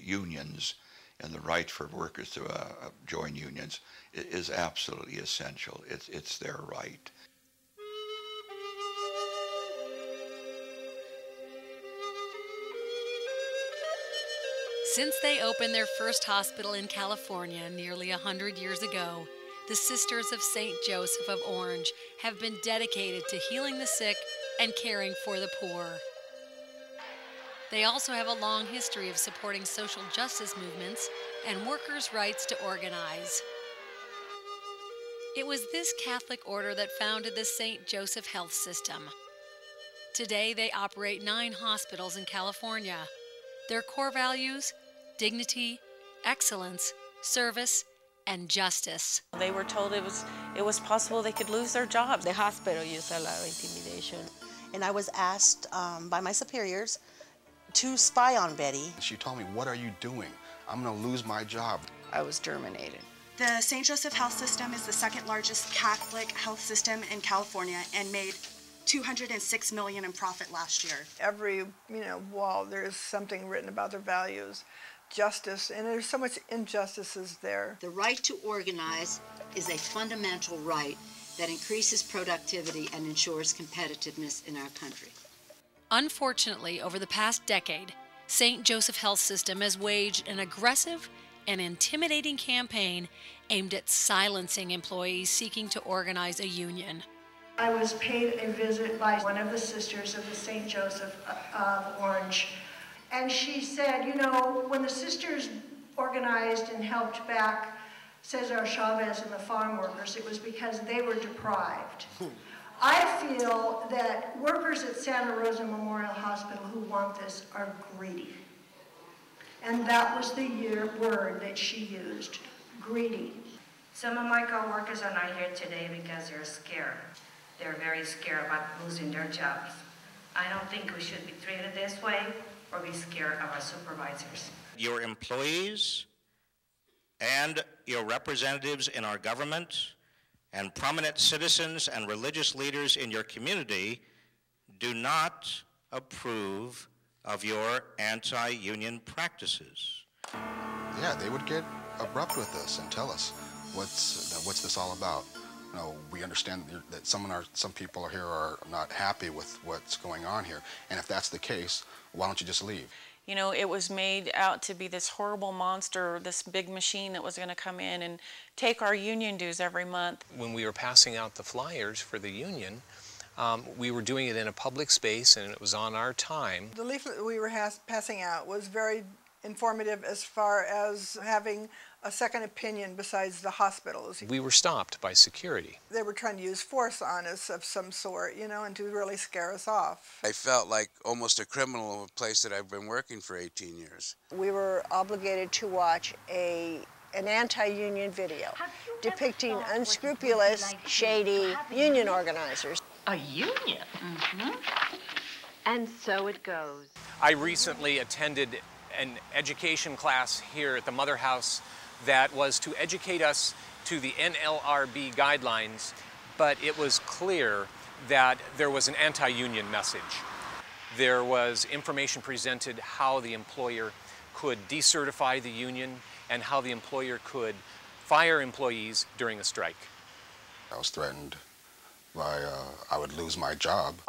unions and the right for workers to join unions is absolutely essential. It's their right. Since they opened their first hospital in California nearly 100 years ago, the Sisters of St. Joseph of Orange have been dedicated to healing the sick and caring for the poor. They also have a long history of supporting social justice movements and workers' rights to organize. It was this Catholic order that founded the St. Joseph Health System. Today, they operate 9 hospitals in California. Their core values: dignity, excellence, service, and justice. They were told it was possible they could lose their jobs. The hospital used a lot of intimidation. And I was asked by my superiors to spy on Betty. She told me, "What are you doing? I'm going to lose my job." I was terminated. The St. Joseph Health System is the second largest Catholic health system in California and made $206 million in profit last year. Every wall there's something written about their values, justice, and there's so much injustices there. The right to organize is a fundamental right that increases productivity and ensures competitiveness in our country. Unfortunately, over the past decade, St. Joseph Health System has waged an aggressive and intimidating campaign aimed at silencing employees seeking to organize a union. I was paid a visit by one of the sisters of the St. Joseph of Orange, and she said, when the sisters organized and helped back Cesar Chavez and the farm workers, it was because they were deprived. I feel that workers at Santa Rosa Memorial Hospital who want this are greedy. And that was the word that she used, greedy. Some of my coworkers are not here today because they're scared. They're very scared about losing their jobs. I don't think we should be treated this way or be scared of our supervisors. Your employees and your representatives in our government and prominent citizens and religious leaders in your community do not approve of your anti-union practices. Yeah, they would get abrupt with us and tell us, what's this all about? We understand that some people here are not happy with what's going on here, and if that's the case, why don't you just leave? It was made out to be this horrible monster, this big machine that was going to come in and take our union dues every month. When we were passing out the flyers for the union, we were doing it in a public space and it was on our time. The leaflet we were passing out was very informative as far as having a second opinion besides the hospitals. We were stopped by security. They were trying to use force on us of some sort, and to really scare us off. I felt like almost a criminal of a place that I've been working for 18 years. We were obligated to watch an anti-union video depicting unscrupulous, shady union organizers. A union? Mm-hmm. And so it goes. I recently attended an education class here at the Mother House that was to educate us to the NLRB guidelines, but it was clear that there was an anti-union message. There was information presented how the employer could decertify the union and how the employer could fire employees during a strike. I was threatened by I would lose my job.